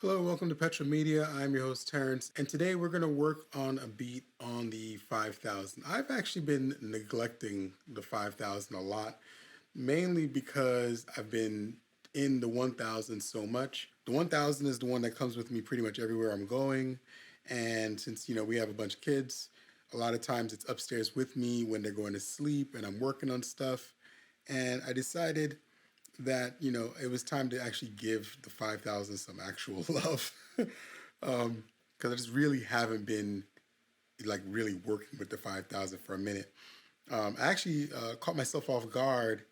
Hello, welcome to Petra Media. I'm your host Terrence, and today we're going to work on a beat on the 5000. I've actually been neglecting the 5000 a lot, mainly because I've been in the 1000 so much. The 1000 is the one that comes with me pretty much everywhere I'm going, and since we have a bunch of kids, a lot of times it's upstairs with me when they're going to sleep and I'm working on stuff, and I decided that it was time to actually give the 5000 some actual love, because I just really haven't been like really working with the 5000 for a minute. I actually caught myself off guard.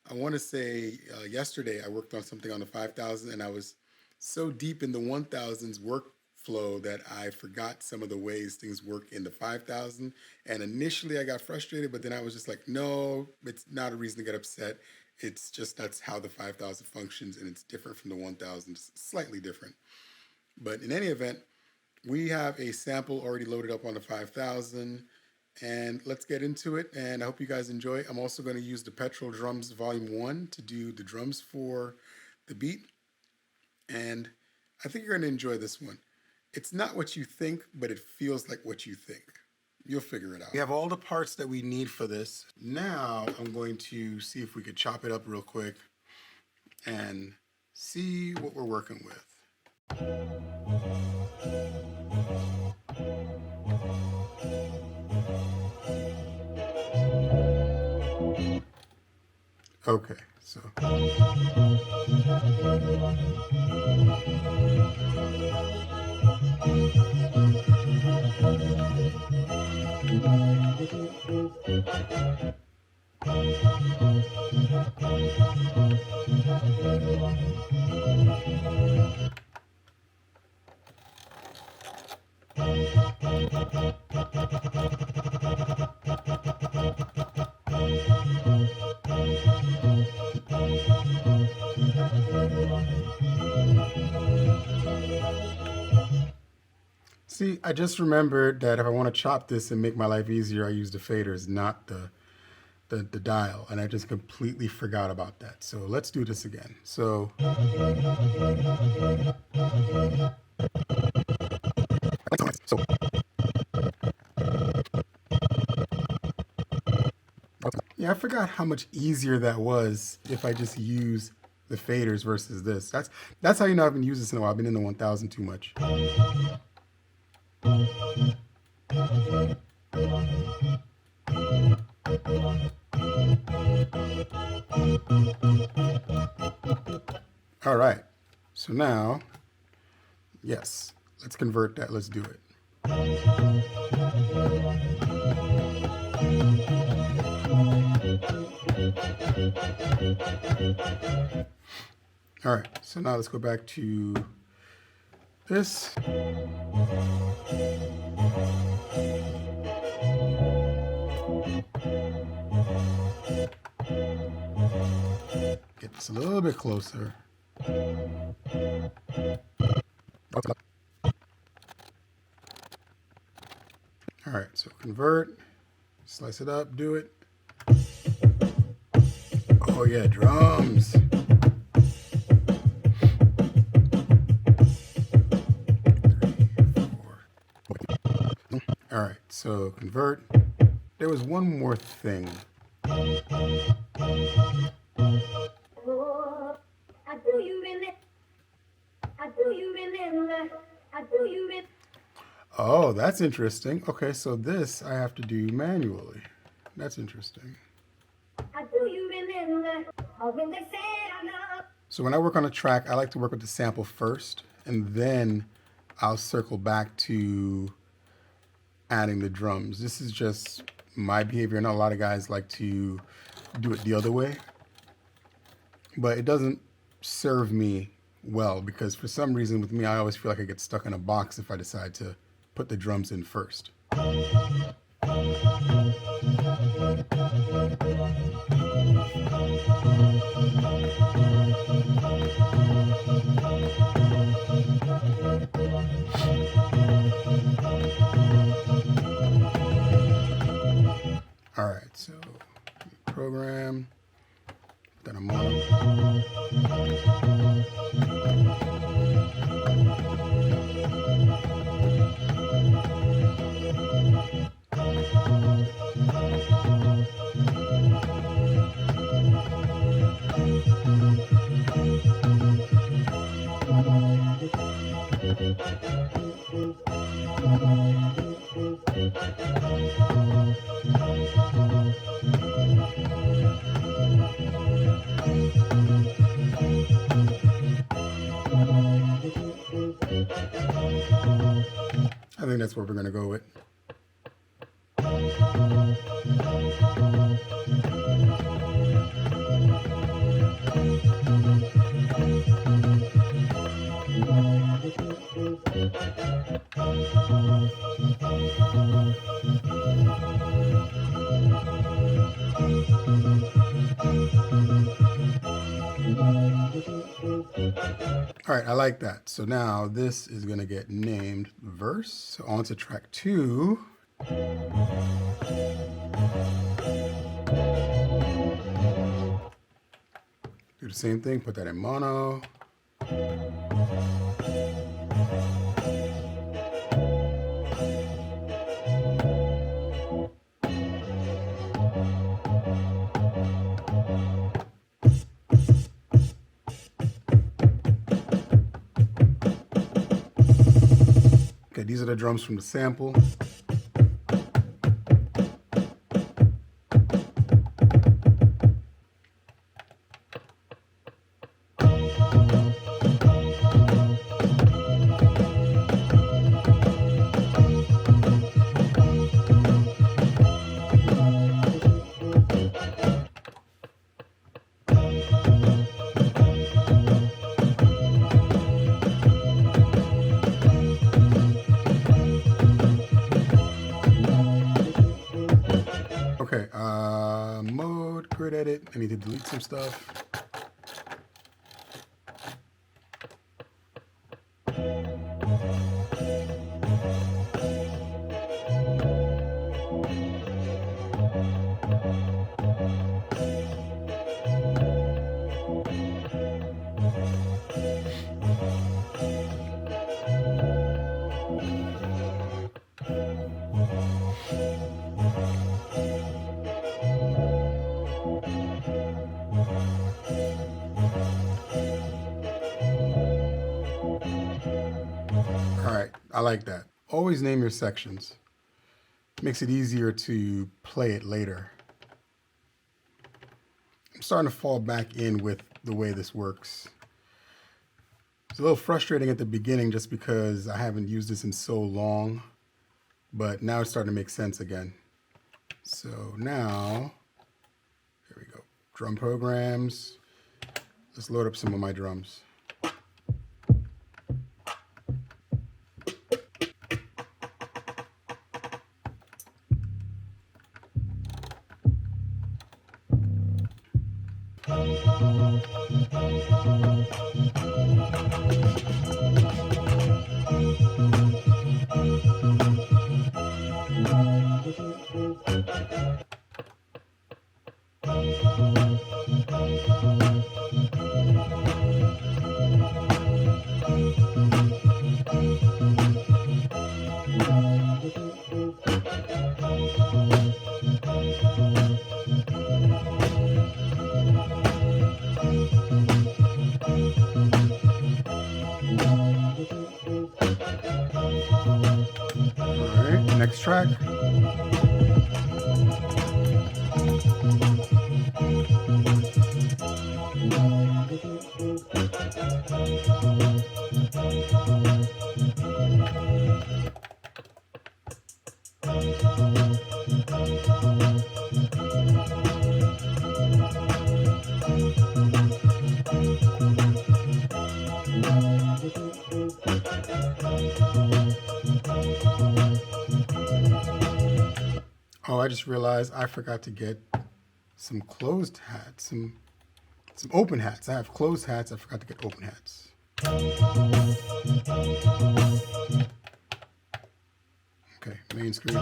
I want to say yesterday I worked on something on the 5000 and I was so deep in the 1000's workflow that I forgot some of the ways things work in the 5000. And initially I got frustrated, but then I was just like, no, it's not a reason to get upset. It's just that's how the 5000 functions, and it's different from the 1000. It's slightly different. But in any event, we have a sample already loaded up on the 5000, and let's get into it. And I hope you guys enjoy. I'm also going to use the Petrol Drums Volume 1 to do the drums for the beat. And I think you're going to enjoy this one. It's not what you think, but it feels like what you think. You'll figure it out. We have all the parts that we need for this. Now I'm going to see if we could chop it up real quick and see what we're working with. Okay, so. See, I just remembered that if I want to chop this and make my life easier, I use the faders, not the dial. And I just completely forgot about that. So let's do this again. So. Yeah, I forgot how much easier that was if I just use the faders versus this. That's how you know I haven't used this in a while. I've been in the 1000 too much. All right, so now, yes, let's convert that. Let's do it. All right, so now let's go back to this. Get this a little bit closer. All right, so convert, slice it up, do it. Oh yeah, drums. All right, so convert. There was one more thing. Oh, that's interesting. Okay, so this I have to do manually. That's interesting. So when I work on a track, I like to work with the sample first, and then I'll circle back to adding the drums. This is just my behavior. I know a lot of guys like to do it the other way, but it doesn't serve me well because for some reason with me, I always feel like I get stuck in a box if I decide to put the drums in first. All right, so program, then a mono. I think that's what we're going to go with. All right, I like that. So now this is going to get named verse. So on to track 2. Do the same thing, put that in mono. Okay, these are the drums from the sample. Okay, mode, grid edit. I need to delete some stuff. All right, I like that. Always name your sections. Makes it easier to play it later. I'm starting to fall back in with the way this works. It's a little frustrating at the beginning just because I haven't used this in so long, but now it's starting to make sense again. So now, here we go. Drum programs. Let's load up some of my drums. Next track. Oh, I just realized I forgot to get some closed hats, some open hats. I have closed hats. I forgot to get open hats. Okay, main screen.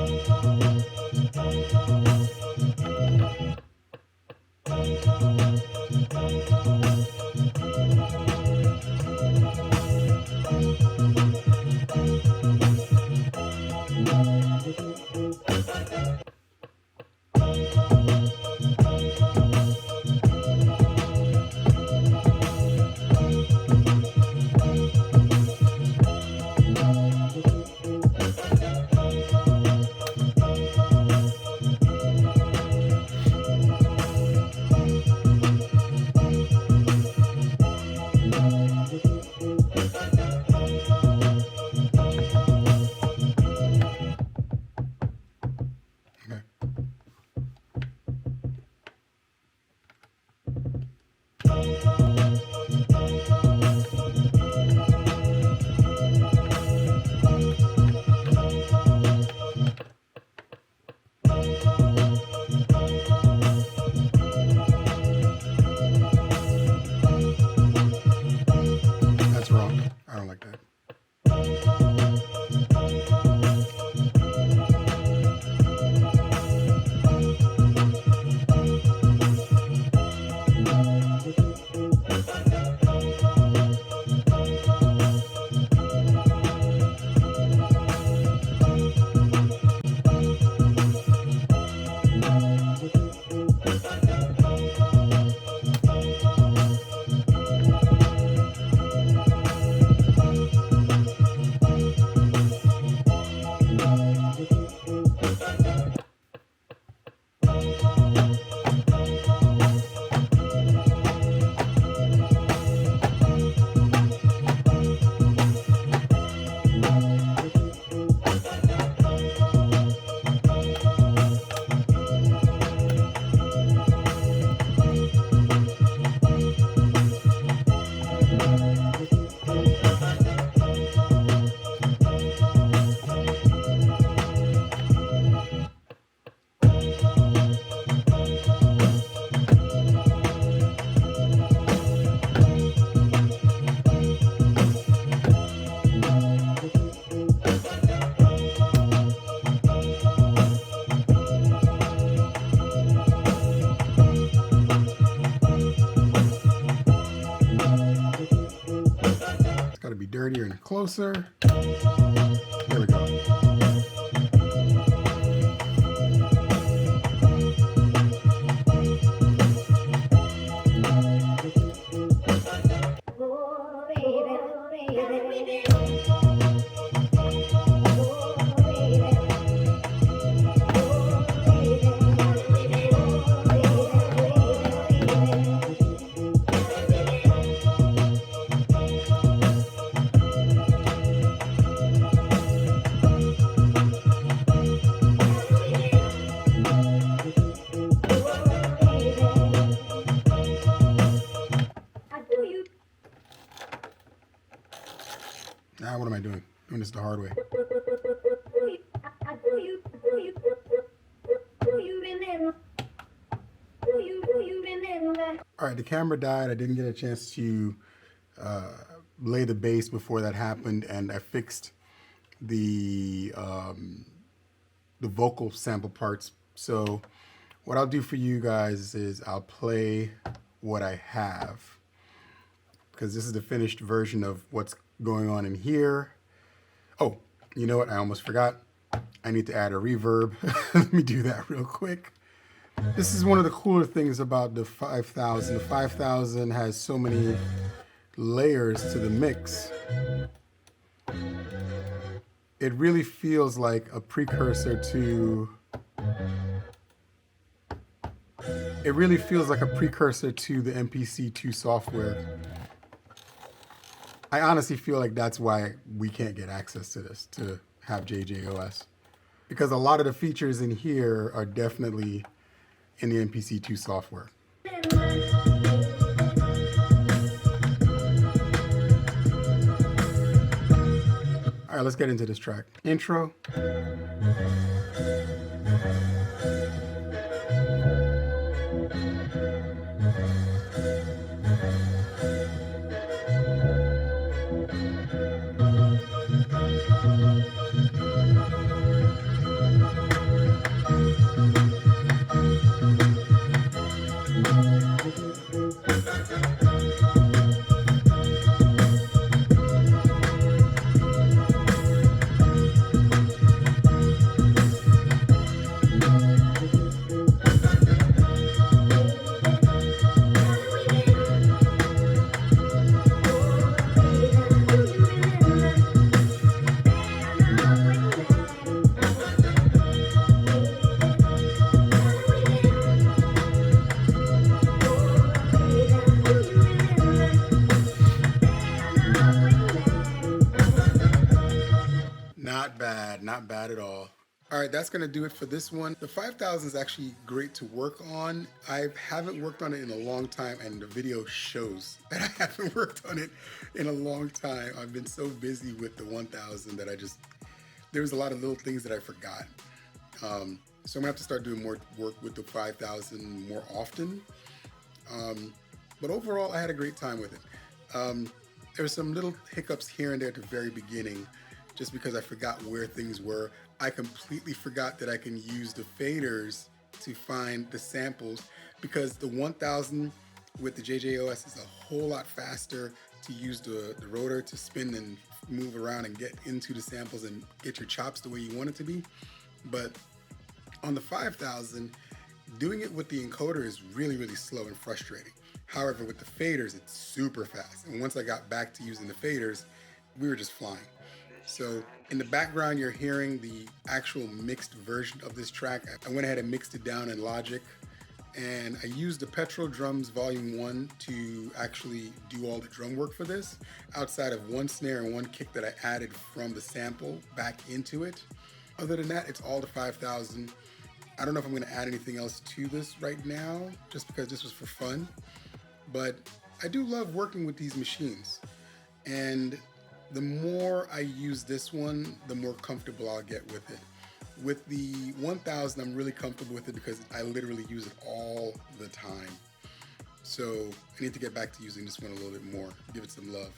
closer. There we go. Now what am I doing? Doing this the hard way. All right, the camera died. I didn't get a chance to lay the bass before that happened, and I fixed the vocal sample parts. So what I'll do for you guys is I'll play what I have, because this is the finished version of what's going on in here. Oh, you know what? I almost forgot. I need to add a reverb. Let me do that real quick. This is one of the cooler things about the 5000. The 5000 has so many layers to the mix. It really feels like a precursor to the MPC 2 software. I honestly feel like that's why we can't get access to this, to have JJOS. Because a lot of the features in here are definitely in the MPC 2 software. All right, let's get into this track. Intro. Not bad at all. All right, that's gonna do it for this one. The 5000 is actually great to work on. I haven't worked on it in a long time, and the video shows that I haven't worked on it in a long time. I've been so busy with the 1000 that there was a lot of little things that I forgot. So I'm gonna have to start doing more work with the 5000 more often. But overall, I had a great time with it. There were some little hiccups here and there at the very beginning, just because I forgot where things were. I completely forgot that I can use the faders to find the samples, because the 1000 with the JJOS is a whole lot faster to use the rotor to spin and move around and get into the samples and get your chops the way you want it to be. But on the 5000, doing it with the encoder is really, really slow and frustrating. However, with the faders, it's super fast. And once I got back to using the faders, we were just flying. So in the background, you're hearing the actual mixed version of this track. I went ahead and mixed it down in Logic, and I used the Petrol Drums Volume 1 to actually do all the drum work for this, outside of one snare and one kick that I added from the sample back into it. Other than that, it's all the 5000. I don't know if I'm gonna add anything else to this right now, just because this was for fun, but I do love working with these machines. And the more I use this one, the more comfortable I'll get with it. With the 1000, I'm really comfortable with it because I literally use it all the time. So I need to get back to using this one a little bit more, give it some love.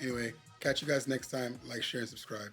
Anyway, catch you guys next time. Like, share, and subscribe.